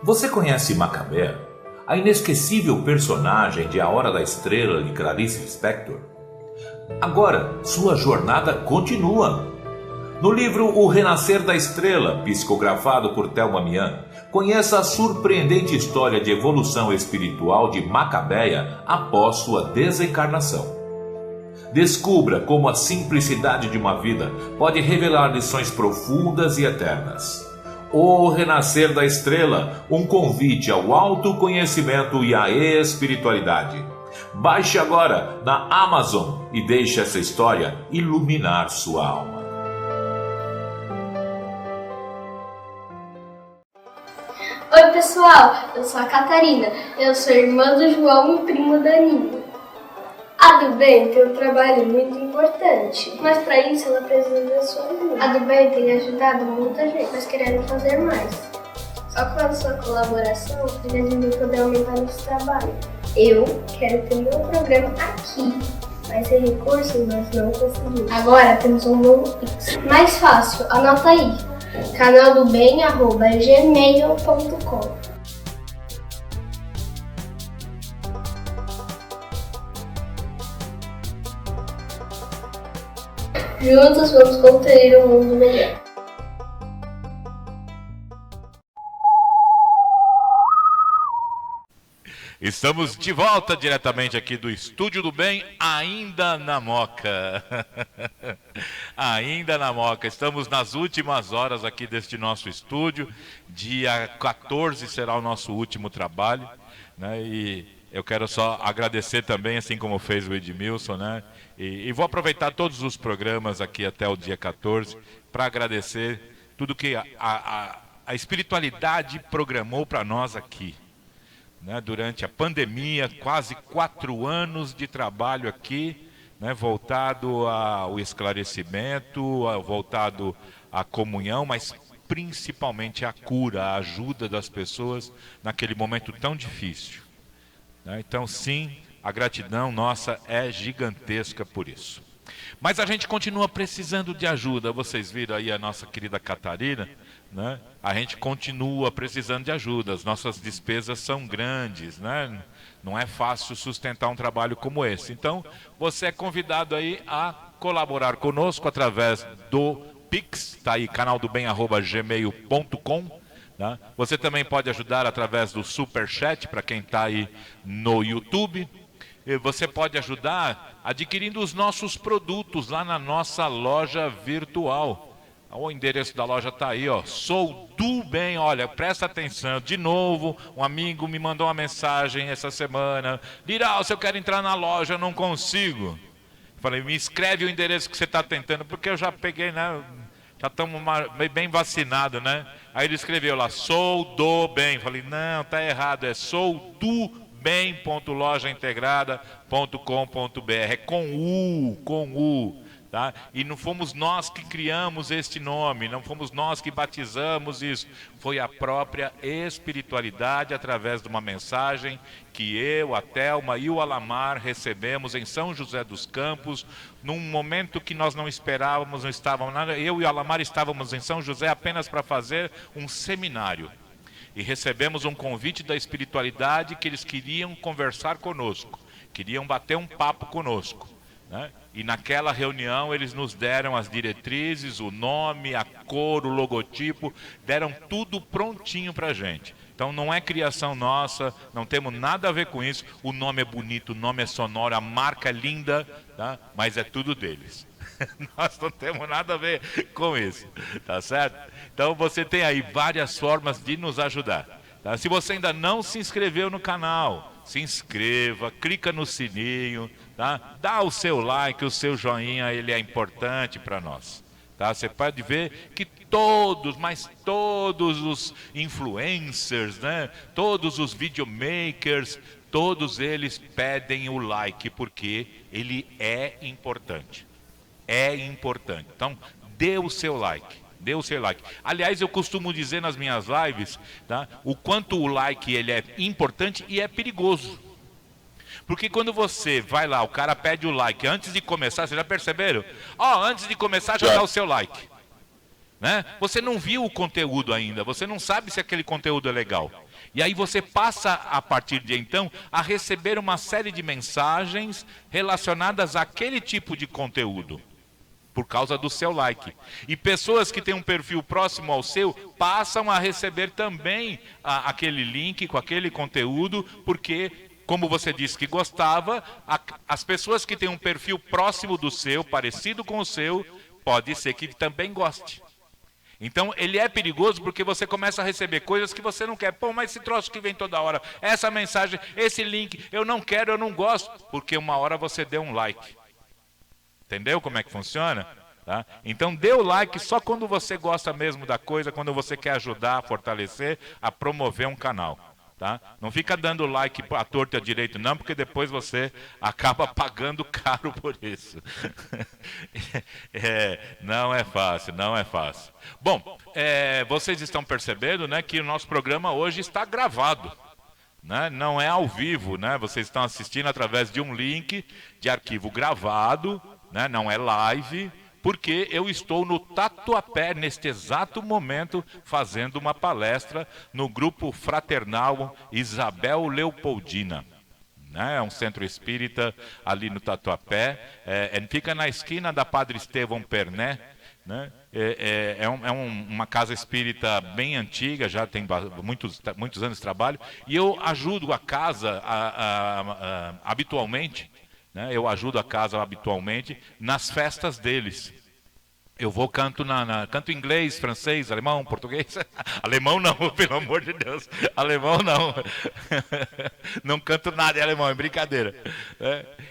Você conhece Macabé, a inesquecível personagem de A Hora da Estrela de Clarice Lispector? Agora, sua jornada continua. No livro O Renascer da Estrela, psicografado por Thelma Mian, conheça a surpreendente história de evolução espiritual de Macabeia após sua desencarnação. Descubra como a simplicidade de uma vida pode revelar lições profundas e eternas. O Renascer da Estrela, um convite ao autoconhecimento e à espiritualidade. Baixe agora na Amazon e deixe essa história iluminar sua alma. Oi pessoal, eu sou a Catarina, eu sou irmã do João e primo da Nina. A do Bem tem um trabalho muito importante, mas para isso ela precisa da sua ajuda. A do Bem tem ajudado muita gente, mas querendo fazer mais. Só com a sua colaboração, a gente vai poder aumentar nosso trabalho. Eu quero ter meu programa aqui, mas sem recursos nós não conseguimos. Agora temos um novo Pix. Mais fácil, anota aí, canaldobem@gmail.com. Juntos vamos construir um mundo melhor. Estamos de volta diretamente aqui do Estúdio do Bem, ainda na Moca. Ainda na Moca. Estamos nas últimas horas aqui deste nosso estúdio. Dia 14 será o nosso último trabalho, né? E eu quero só agradecer também, assim como fez o Edmilson, né? E vou aproveitar todos os programas aqui até o dia 14 para agradecer tudo que a espiritualidade programou para nós aqui, né? Durante a pandemia, quase 4 anos de trabalho aqui, né? Voltado ao esclarecimento, voltado à comunhão, mas principalmente à cura, à ajuda das pessoas naquele momento tão difícil. Então, sim, a gratidão nossa é gigantesca por isso. Mas a gente continua precisando de ajuda. Vocês viram aí a nossa querida Catarina, né? A gente continua precisando de ajuda. As nossas despesas são grandes, né? Não é fácil sustentar um trabalho como esse. Então, você é convidado aí a colaborar conosco através do Pix, tá aí, canaldobem@gmail.com. Tá? Você também pode ajudar através do Superchat, para quem está aí no YouTube. E você pode ajudar adquirindo os nossos produtos lá na nossa loja virtual. O endereço da loja está aí, ó. Sou do Bem. Olha, presta atenção. De novo, um amigo me mandou uma mensagem essa semana. Liral, se eu quero entrar na loja, eu não consigo. Falei, me escreve o endereço que você está tentando, porque eu já peguei, né? Já estamos bem vacinados, né? Aí ele escreveu lá, sou do bem. Falei, não, tá errado, é sou do bem.lojaintegrada.com.br. É com U, Tá? E não fomos nós que criamos este nome, não fomos nós que batizamos isso. Foi a própria espiritualidade através de uma mensagem que eu, a Thelma e o Alamar recebemos em São José dos Campos, num momento que nós não esperávamos, não estávamos nada. Eu e o Alamar estávamos em São José apenas para fazer um seminário. E recebemos um convite da espiritualidade que eles queriam conversar conosco, queriam bater um papo conosco, né? E naquela reunião eles nos deram as diretrizes, o nome, a cor, o logotipo, deram tudo prontinho pra gente. Então não é criação nossa, não temos nada a ver com isso. O nome é bonito, o nome é sonoro, a marca é linda, tá? Mas é tudo deles. Nós não temos nada a ver com isso, tá certo? Então você tem aí várias formas de nos ajudar, tá? Se você ainda não se inscreveu no canal, se inscreva, clica no sininho, tá? Dá o seu like, o seu joinha, ele é importante para nós, tá? Você pode ver que todos, mas todos os influencers, né? Todos os videomakers, todos eles pedem o like, porque ele é importante. É importante. Então, dê o seu like. Dê o seu like. Aliás, eu costumo dizer nas minhas lives, tá, o quanto o like ele é importante e é perigoso. Porque quando você vai lá, o cara pede o like antes de começar, vocês já perceberam? Antes de começar já dá o seu like, né? Você não viu o conteúdo ainda, você não sabe se aquele conteúdo é legal. E aí você passa, a partir de então, a receber uma série de mensagens relacionadas àquele tipo de conteúdo, por causa do seu like. E pessoas que têm um perfil próximo ao seu passam a receber também aquele link com aquele conteúdo, porque, como você disse que gostava, as pessoas que têm um perfil próximo do seu, parecido com o seu, pode ser que também goste. Então ele é perigoso porque você começa a receber coisas que você não quer. Pô, mas esse troço que vem toda hora, essa mensagem, esse link, eu não quero, eu não gosto, porque uma hora você deu um like. Entendeu como é que funciona? Tá? Então dê o like só quando você gosta mesmo da coisa, quando você quer ajudar a fortalecer, a promover um canal. Tá? Não fica dando like à torta e à direita não, porque depois você acaba pagando caro por isso. Não é fácil, não é fácil. Bom, vocês estão percebendo, né, que o nosso programa hoje está gravado. Né? Não é ao vivo, né? Vocês estão assistindo através de um link de arquivo gravado, né? Não é live, porque eu estou no Tatuapé neste exato momento fazendo uma palestra no grupo fraternal Isabel Leopoldina, né? É um centro espírita ali no Tatuapé, fica na esquina da Padre Estevão Perné, né? Uma casa espírita bem antiga, já tem muitos anos de trabalho, e eu ajudo a casa habitualmente, né? Eu ajudo a casa habitualmente nas festas deles. Eu vou canto canto inglês, francês, alemão, português. Alemão não, pelo amor de Deus. Alemão não. Não canto nada em alemão, é brincadeira.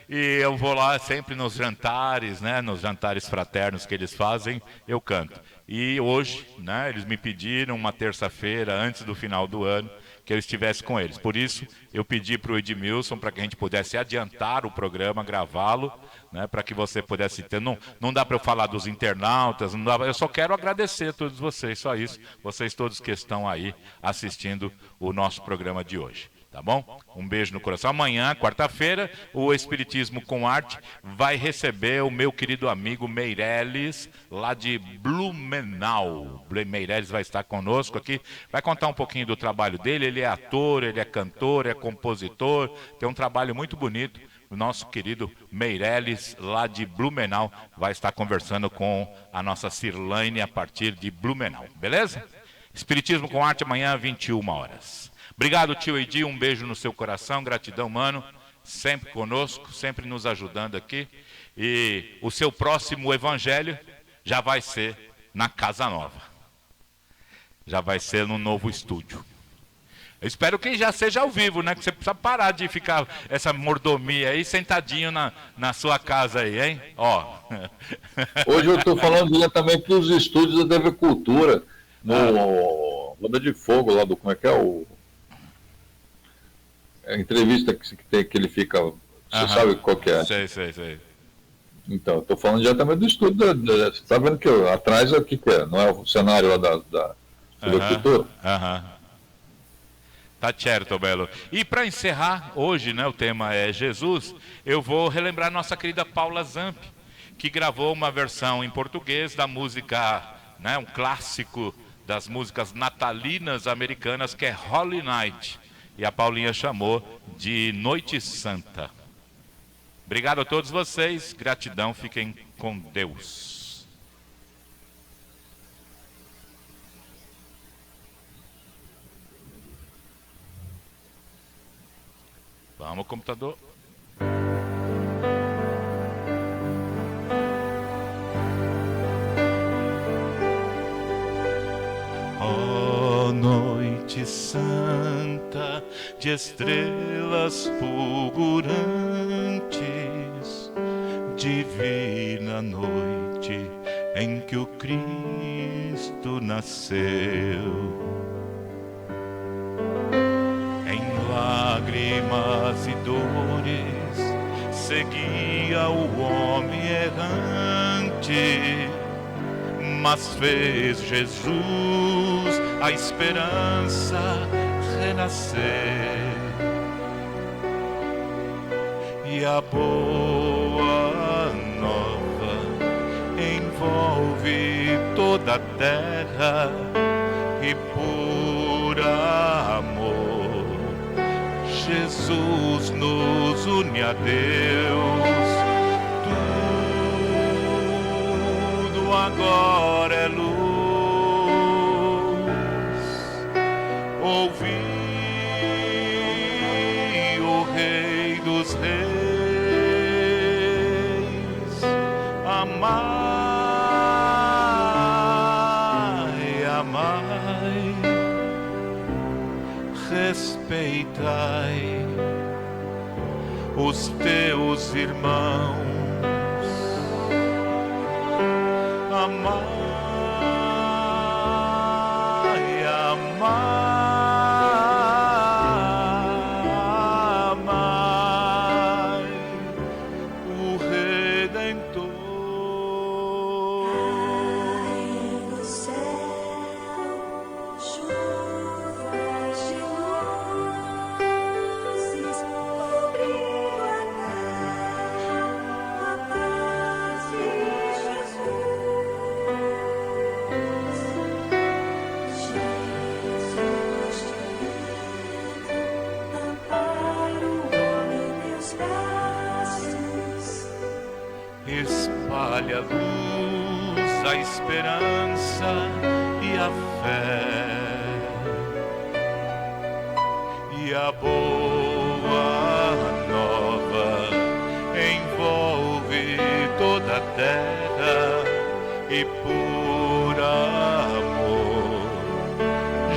E eu vou lá sempre nos jantares, né? Nos jantares fraternos que eles fazem, eu canto. E hoje, né? Eles me pediram uma terça-feira antes do final do ano que eu estivesse com eles. Por isso, eu pedi para o Edmilson para que a gente pudesse adiantar o programa, gravá-lo, né, para que você pudesse ter. Não dá para eu falar dos internautas, não dá, eu só quero agradecer a todos vocês, só isso. Vocês todos que estão aí assistindo o nosso programa de hoje. Tá bom? Um beijo no coração. Amanhã, quarta-feira, o Espiritismo com Arte vai receber o meu querido amigo Meirelles, lá de Blumenau. Meirelles vai estar conosco aqui, vai contar um pouquinho do trabalho dele. Ele é ator, ele é cantor, é compositor, tem um trabalho muito bonito. O nosso querido Meirelles, lá de Blumenau, vai estar conversando com a nossa Cirlane a partir de Blumenau. Beleza? Espiritismo com Arte amanhã, 21 horas. Obrigado, tio Edi, um beijo no seu coração, gratidão, mano, sempre conosco, sempre nos ajudando aqui. E o seu próximo evangelho já vai ser na Casa Nova. Já vai ser no novo estúdio. Eu espero que já seja ao vivo, né? Que você precisa parar de ficar essa mordomia aí sentadinho na sua casa aí, hein? Ó. Hoje eu estou falando diretamente dos estúdios da TV Cultura, no Roda de Fogo, lá do, como é que é a entrevista que ele fica, você sabe qual que é? Sei. Então, estou falando diretamente do estudo. Você está vendo que atrás o que é? Não é o cenário lá da silvicultura? Tá certo, Belo. E para encerrar, hoje, né, o tema é Jesus, eu vou relembrar nossa querida Paula Zamp, que gravou uma versão em português da música, né, um clássico das músicas natalinas americanas, que é Holy Night. E a Paulinha chamou de Noite Santa. Obrigado a todos vocês, gratidão, fiquem com Deus. Vamos, computador. Ó noite santa, de estrelas fulgurantes, divina noite em que o Cristo nasceu. Em lágrimas e dores seguia o homem errante, mas fez Jesus a esperança renascer. E a boa nova envolve toda a terra, e por amor Jesus nos une a Deus. Tudo agora é luz. Ouvi o Rei dos Reis, amai, amai, respeitai os teus irmãos, amai, amai o Redentor. No céu, chuvas de luzes, o brilho, a paz de Jesus. Jesus querido, ampara o homem em teus braços. Espalha a luz, a esperança e a fé, e a boa nova envolve toda a terra, e por amor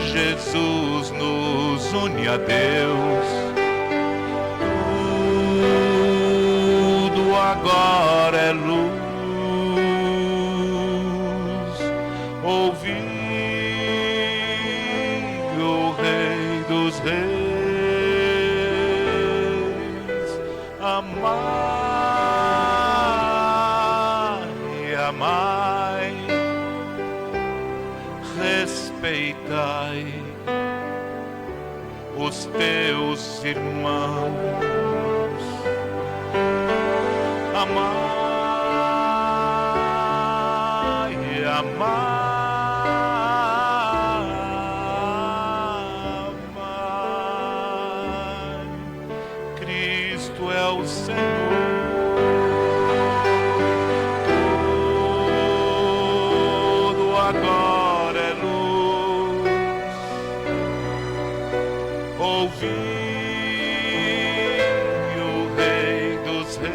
Jesus nos une a Deus. Tudo agora é luz. Ouvi o Rei dos Reis, amai, amai, respeitai os teus irmãos, amai, amai, amai. Cristo é o Senhor. Tudo agora é luz. Ouvi o Rei dos Reis,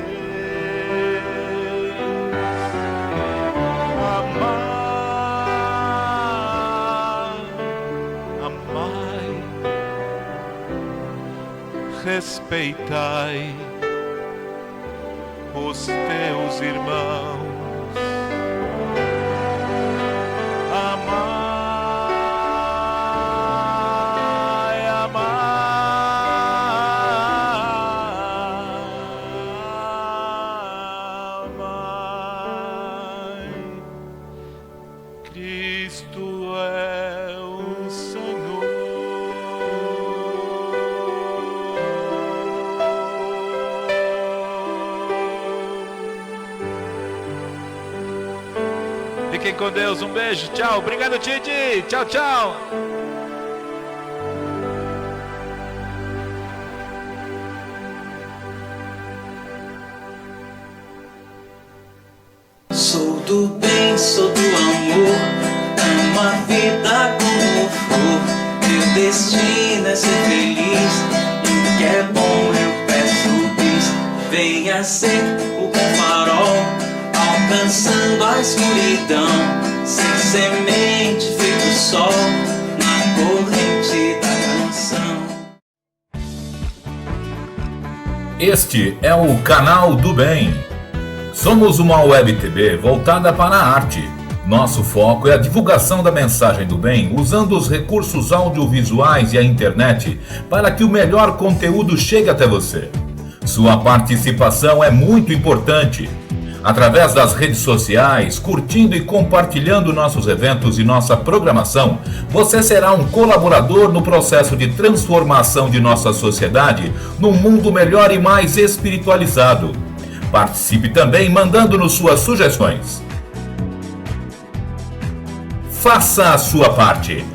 amai, amai, respeitai os teus irmãos, amai, amai, amai. Santo é o Senhor. Fiquem com Deus, um beijo, tchau. Obrigado, Titi. Tchau, tchau. Sou do bem, sou do amor, amo a vida como flor. Meu destino é ser feliz, e o que é bom eu peço bis. Venha ser o bom farol, alcançando a escuridão. Sem semente feito sol, na corrente da canção. Este é o Canal do Bem. Somos uma web TV voltada para a arte. Nosso foco é a divulgação da mensagem do bem, usando os recursos audiovisuais e a internet para que o melhor conteúdo chegue até você. Sua participação é muito importante. Através das redes sociais, curtindo e compartilhando nossos eventos e nossa programação, você será um colaborador no processo de transformação de nossa sociedade num mundo melhor e mais espiritualizado. Participe também mandando-nos suas sugestões. Faça a sua parte.